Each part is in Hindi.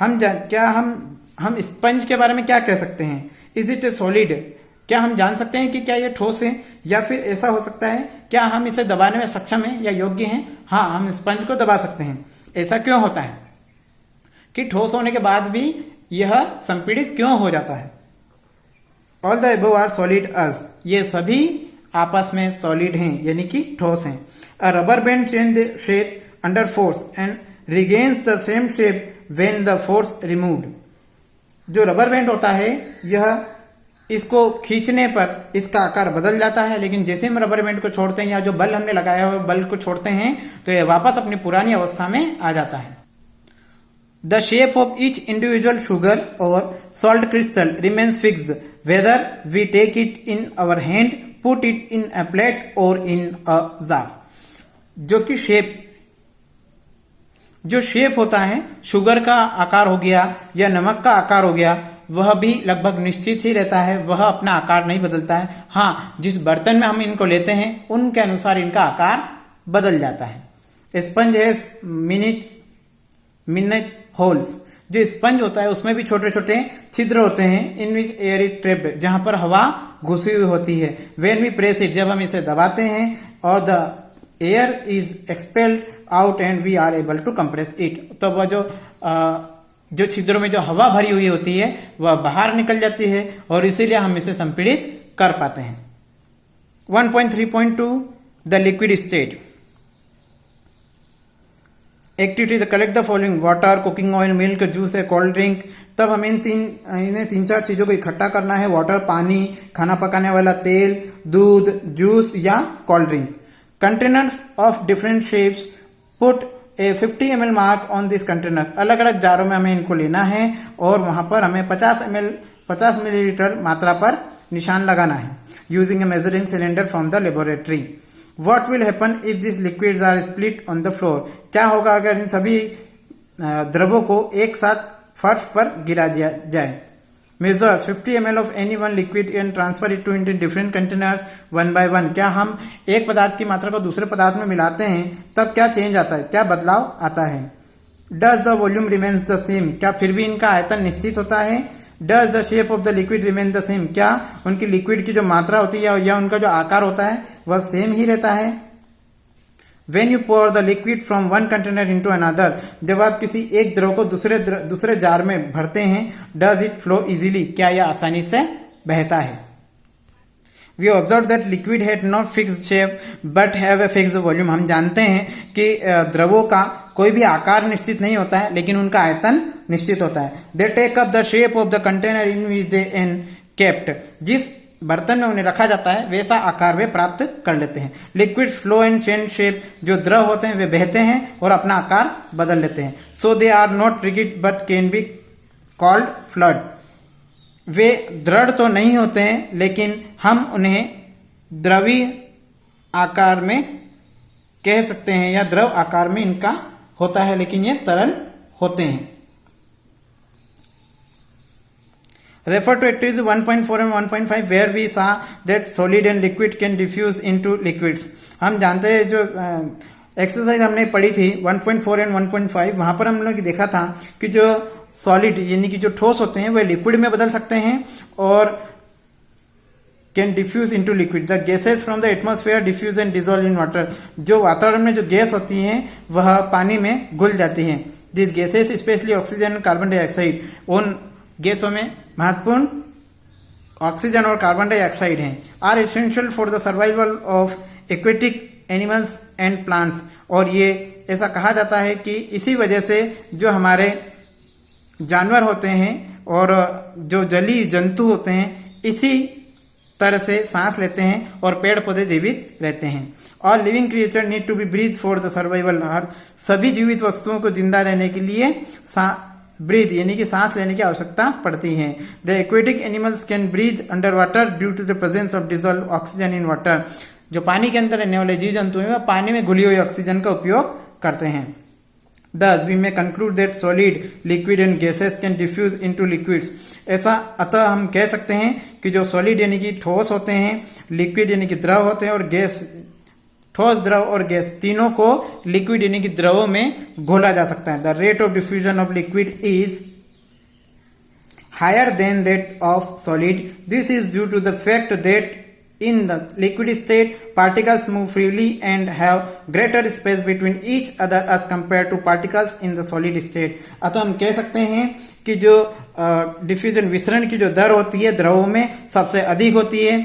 क्या हम स्पंज के बारे में क्या कह सकते हैं? Is it A solid? क्या हम जान सकते हैं कि क्या ये ठोस है, या फिर ऐसा हो सकता है क्या हम इसे दबाने में सक्षम हैं या योग्य हैं? हाँ, हम स्पंज को दबा सकते हैं। ऐसा क्यों होता है कि ठोस होने के बाद भी यह संपीड़ित क्यों हो जाता है? All the above are solid us, ये सभी आपस में सॉलिड हैं, यानी कि ठोस हैं। अ rubber band change the shape under force and regains the same shape when the force removed. जो रबर बैंड होता है यह इसको खींचने पर इसका आकार बदल जाता है, लेकिन जैसे हम रबर बैंड को छोड़ते हैं या जो बल हमने लगाया हुआ बल को छोड़ते हैं तो यह वापस अपनी पुरानी अवस्था में आ जाता है। The shape of each individual sugar और salt crystal remains fixed whether we take it in our hand, put it in a plate और इन अ जार। जो शेप होता है, शुगर का आकार हो गया या नमक का आकार हो गया, वह भी लगभग निश्चित ही रहता है, वह अपना आकार नहीं बदलता है। हाँ, जिस बर्तन में हम इनको लेते हैं उनके अनुसार इनका आकार बदल जाता है। Sponge has minute holes. जो स्पंज होता है उसमें भी छोटे छोटे छिद्र होते हैं, इन विच एयर इज ट्रैप्ड, जहां पर हवा घुसी हुई होती है। व्हेन वी प्रेस इट, जब हम इसे दबाते हैं, और the air is expelled out and we are able to compress it, तो वह जो छिद्रों में जो हवा भरी हुई होती है वह बाहर निकल जाती है और इसीलिए हम इसे संपीड़ित कर पाते हैं। 1.3.2 the liquid state activity the collect the following water, cooking oil, milk, juice है, कोल्ड ड्रिंक। तब हमें इन्हें तीन चार चीजों को इकट्ठा करना है। वाटर पानी, खाना पकाने वाला तेल, दूध, जूस या cold drink. Containers of different shapes, put A 50 ml mark on this container. अलग अलग जारों में हमें इनको लेना है और वहां पर हमें 50 मिलीलीटर मात्रा पर निशान लगाना है। Using A measuring cylinder from the laboratory. What will happen if these liquids are split on the floor? क्या होगा अगर इन सभी द्रवों को एक साथ फर्श पर गिरा दिया जाए। Measures 50 ml of any one liquid and transfer it to into different containers one by one. क्या हम एक पदार्थ की मात्रा को दूसरे पदार्थ में मिलाते हैं तब क्या चेंज आता है, क्या बदलाव आता है? Does the volume remains the same? क्या फिर भी इनका आयतन निश्चित होता है? Does the shape of the liquid remain the same? क्या उनकी लिक्विड की जो मात्रा होती है या उनका जो आकार होता है वह सेम ही रहता है? When you pour the liquid from one container into another, जब आप किसी एक द्रव को दूसरे जार में भरते हैं, does it flow easily? क्या यह आसानी से बहता है? We observe that liquid had not fixed shape but have a fixed volume. हम जानते हैं कि द्रवों का कोई भी आकार निश्चित नहीं होता है लेकिन उनका आयतन निश्चित होता है। They take up the shape of the container in which they are kept. जिस बर्तन में उन्हें रखा जाता है वैसा आकार वे प्राप्त कर लेते हैं। Liquid flow and change shape, जो द्रव होते हैं वे बहते हैं और अपना आकार बदल लेते हैं। So they are not rigid but can be called fluid. वे दृढ़ तो नहीं होते हैं लेकिन हम उन्हें द्रवी आकार में कह सकते हैं, या द्रव आकार में इनका होता है लेकिन ये तरल होते हैं। Refer to activity 1.4 and 1.5 where we saw that solid and liquid can diffuse into liquids. हम जानते हैं जो एक्सरसाइज हमने पढ़ी थी 1.4 एंड 1.5, वहां पर हम लोग देखा था कि जो सॉलिड यानी कि जो ठोस होते हैं वे लिक्विड में बदल सकते हैं और can diffuse into liquid. The gases from the atmosphere diffuse and dissolve in water. जो वातावरण में जो गैस होती हैं वह पानी में घुल जाती हैं। This gases specially oxygen and carbon dioxide, उन गैसों में महत्वपूर्ण ऑक्सीजन और कार्बन डाइऑक्साइड हैं। Are essential for the survival of aquatic animals and plants. और ये ऐसा कहा जाता है कि इसी वजह से जो हमारे जानवर होते हैं और जो जलीय जंतु होते हैं इसी तरह से सांस लेते हैं और पेड़ पौधे जीवित रहते हैं। और living creature need to be breathe for the survival. सभी जीवित वस्तुओं को जिंदा रहने के लिए ब्रीथ यानी कि सांस लेने की आवश्यकता पड़ती है। The aquatic animals can breathe under water due to the presence of dissolve oxygen in water. जो पानी के अंदर रहने वाले जीव जंतु हैं वह पानी में घुली हुई ऑक्सीजन का उपयोग करते हैं। Thus, we may conclude that solid, liquid and gases can diffuse into liquids. ऐसा अतः हम कह सकते हैं कि जो सॉलिड यानी कि ठोस होते हैं, लिक्विड यानी कि द्रव होते हैं और गैस, ठोस, द्रव और गैस तीनों को लिक्विड यानी कि द्रवों में घोला जा सकता है। The rate of diffusion of liquid is higher than that of solid. This is due to the fact that in the liquid state particles move freely and have greater space between each other as compared to particles in the solid state. अतः हम कह सकते हैं कि जो डिफ्यूजन विसरण की जो दर होती है द्रवों में सबसे अधिक होती है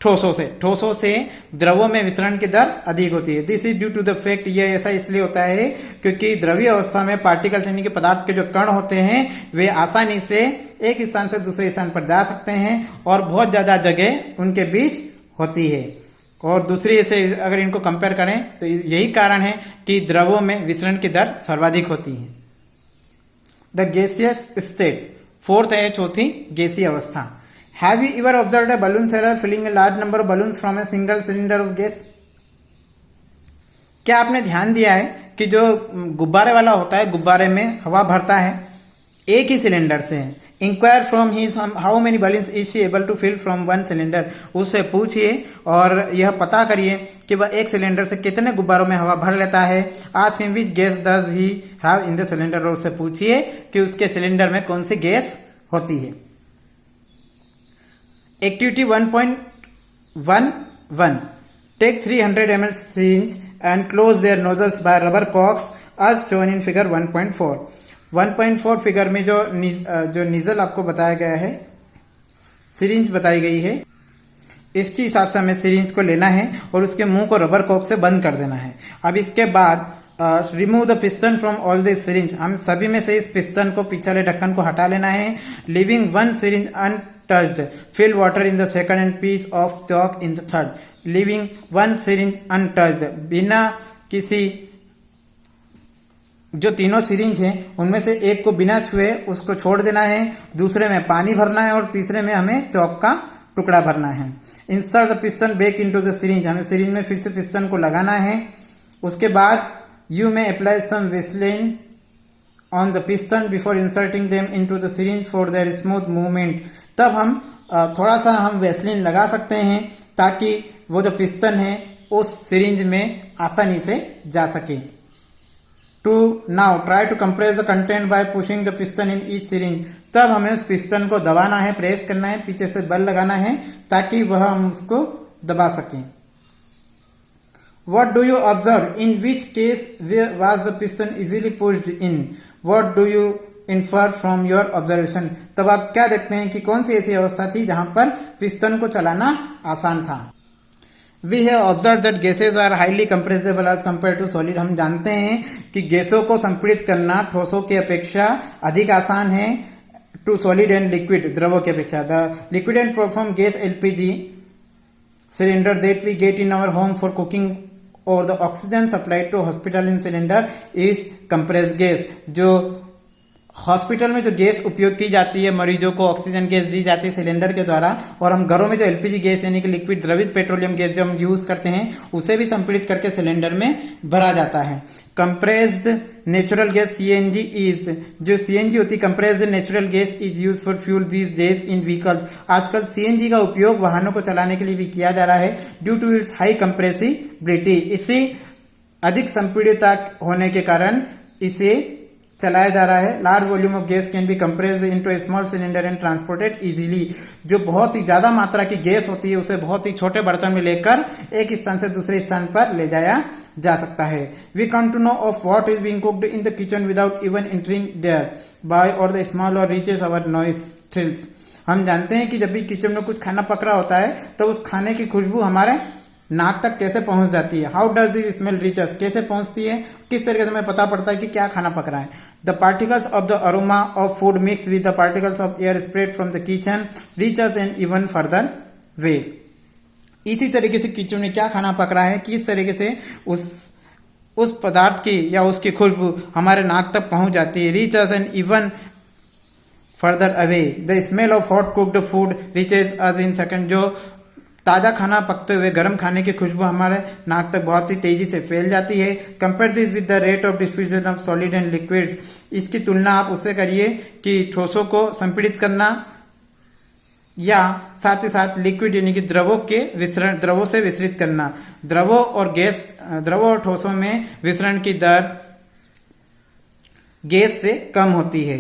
ठोसों से द्रवों में विसरण की दर अधिक होती है. This is due to the fact, ये ऐसा इसलिए होता है क्योंकि द्रवीय अवस्था में पार्टिकल्स यानी कि पदार्थ के जो कण होते हैं वे आसानी से एक स्थान से दूसरे स्थान पर जा सकते हैं और बहुत ज्यादा जगह उनके बीच होती है. और दूसरी से अगर इनको कंपेयर करें तो यही कारण है कि द्रवों में विसरण की दर सर्वाधिक होती है. द गैसियस स्टेट, फोर्थ है चौथी गैसीय अवस्था. Have you ever observed a balloon seller filling a large number of balloons from a single cylinder of gas? क्या आपने ध्यान दिया है कि जो गुब्बारे वाला होता है गुब्बारे में हवा भरता है एक ही सिलेंडर से. Inquire from his how many balloons is she able to fill from one cylinder. उससे पूछिए और यह पता करिए कि वह एक सिलेंडर से कितने गुब्बारों में हवा भर लेता है. Ask him which gas does he have in the cylinder. और उससे पूछिए कि उसके सिलेंडर में कौन सी गैस होती है. Activity 1.11. Take 300 ml syringe and close their nozzles by rubber corks as shown in figure 1.4. 1.4 figure में जो निजल आपको बताया गया है, सिरिंज बताई गई है, इसके हिसाब से हमें सिरिंज को लेना है और उसके मुंह को रबर कॉर्क से बंद कर देना है. अब इसके बाद remove the piston from all the syringe. हम सभी में से इस पिस्टन को पिछले ढक्कन को हटा लेना है. Living one syringe untouched. Fill water in the second and piece of chalk in the third. Leaving one syringe untouched. बिना किसी जो तीनों सिरिंज हैं उनमें से एक को बिना छुए उसको छोड़ देना है. दूसरे में पानी भरना है और तीसरे में हमें चॉक का टुकड़ा भरना है. Insert the piston back into the syringe. हमें सिरिंज में फिर से पिस्टन को लगाना है. उसके बाद you may apply some Vaseline on the piston before inserting them into the syringe for their smooth movement. तब हम थोड़ा सा हम वैसलीन लगा सकते हैं ताकि वो जो पिस्टन है उस सिरिंज में आसानी से जा सके. To now try to compress the content by pushing the piston in each syringe. तब हमें उस पिस्टन को दबाना है, प्रेस करना है, पीछे से बल लगाना है ताकि वह हम उसको दबा सकें. What do you observe? In which case was the piston easily pushed in? What do you infer from your observation? तब आप क्या देखते हैं कि कौन सी ऐसी अवस्था थी जहां पर पिस्टन को चलाना आसान था. We have observed that gases are highly compressible as compared to solid. हम जानते हैं कि गैसों को संपीड़ित करना ठोसों की अपेक्षा अधिक आसान है to solid and liquid, द्रवों की अपेक्षा. The liquid and from gas LPG cylinder that we get in our home for cooking or the oxygen supplied to hospital in cylinder is compressed gas. जो हॉस्पिटल में जो गैस उपयोग की जाती है, मरीजों को ऑक्सीजन गैस दी जाती है सिलेंडर के द्वारा, और हम घरों में जो एलपीजी गैस यानी कि लिक्विड द्रवित पेट्रोलियम गैस जो हम यूज करते हैं उसे भी संपीड़ित करके सिलेंडर में भरा जाता है. Compressed natural gas CNG is, जो सीएनजी होती है compressed natural gas is use for fuel these days in vehicles. आजकल सीएनजी का उपयोग वाहनों को चलाने के लिए भी किया जा रहा है due to its high compressibility. इसी अधिक संपीड़ितता होने के कारण इसे चलाया जा रहा है. Large volume of gas can be compressed into A small cylinder and transported easily. जो बहुत ही ज्यादा मात्रा की गैस होती है उसे बहुत ही छोटे बर्तन में लेकर एक स्थान से दूसरे स्थान पर ले जाया जा सकता है. We come to know of what is being cooked in the kitchen without even entering there by और द स्मॉल और रीचेस अवर नॉस्ट्रिल्स. हम जानते हैं कि जब भी किचन में कुछ खाना पक रहा होता है तो उस खाने की खुशबू हमारे नाक तक कैसे पहुंच जाती है. How does this smell reach अस, कैसे पहुंचती है, किस तरीके से हमें पता पड़ता है कि क्या खाना पक रहा है. The particles of the aroma of food mix with the particles of air spread from the kitchen reach us and even further way. इसी तरीके से किचन में क्या खाना पक रहा है, किस तरीके से उस पदार्थ की या उसकी खुशबू हमारे नाक तक पहुंच जाती है. Reach us and even further away. The smell of hot cooked food reaches us in second. जो ताजा खाना पकते हुए गर्म खाने की खुशबू हमारे नाक तक बहुत ही तेजी से फैल जाती है. Compare this with the rate of diffusion of solid and liquids. इसकी तुलना आप उससे करिए कि ठोसों को संपीड़ित करना या साथ ही साथ लिक्विड यानी कि द्रवों से विसरित करना. द्रवों और ठोसों में विसरण की दर गैस से कम होती है.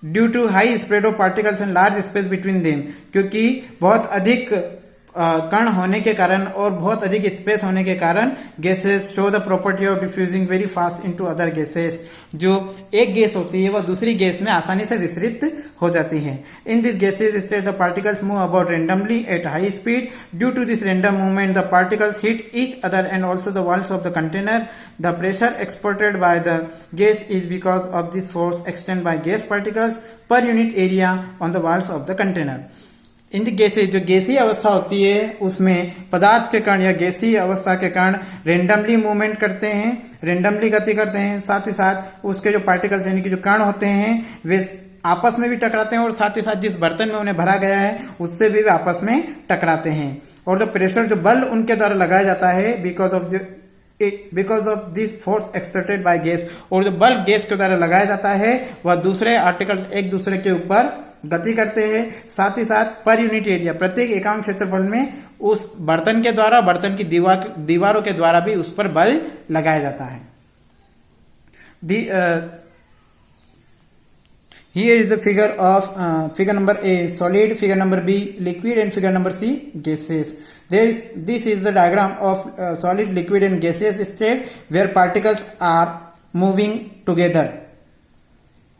Due to high spread of particles and large space between them, क्योंकि बहुत अधिक कण होने के कारण और बहुत अधिक स्पेस होने के कारण gases show the property of diffusing very fast into other gases. जो एक गैस होती है वह दूसरी गैस में आसानी से विसरित हो जाती है। In this gaseous state the particles move about randomly at high speed. Due to this random movement the particles hit each other and also the walls of the container. The pressure exported by the gas is because of this force extend by gas particles per unit area on the walls of the container. In gases, जो गैसीय अवस्था होती है उसमें पदार्थ के कण या गैसीय अवस्था के कण रेंडमली मूवमेंट करते हैं, रेंडमली गति करते हैं। साथ ही साथ उसके जो पार्टिकल्स यानी कि जो कण होते हैं वे आपस में भी टकराते हैं और साथ ही साथ जिस बर्तन में उन्हें भरा गया है उससे भी वे आपस में टकराते हैं। और जो प्रेशर, जो बल उनके द्वारा लगाया जाता है because of this force exerted by gas, और जो बल गैस के द्वारा लगाया जाता है वह दूसरे आर्टिकल्स एक दूसरे के ऊपर गति करते हैं। साथ ही साथ पर यूनिट एरिया, प्रत्येक एकांक क्षेत्रफल में उस बर्तन के द्वारा, बर्तन की दीवारों के द्वारा भी उस पर बल लगाया जाता है। Here is the figure of figure number A solid, figure number B liquid and figure number C gases. This is the diagram of solid, liquid and gaseous state where particles are moving together.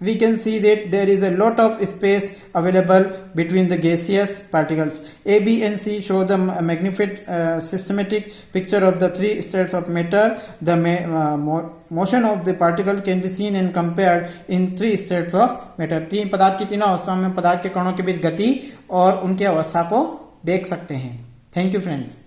We can see that there is a lot of space available between the gaseous particles. A, B and C show the magnified systematic picture of the three states of matter. The motion of the particle can be seen and compared in three states of matter. तीन पदार्थ की तीनों अवस्थाओं में पदार्थ के कणों के बीच गति और उनकी अवस्था को देख सकते हैं। Thank you friends.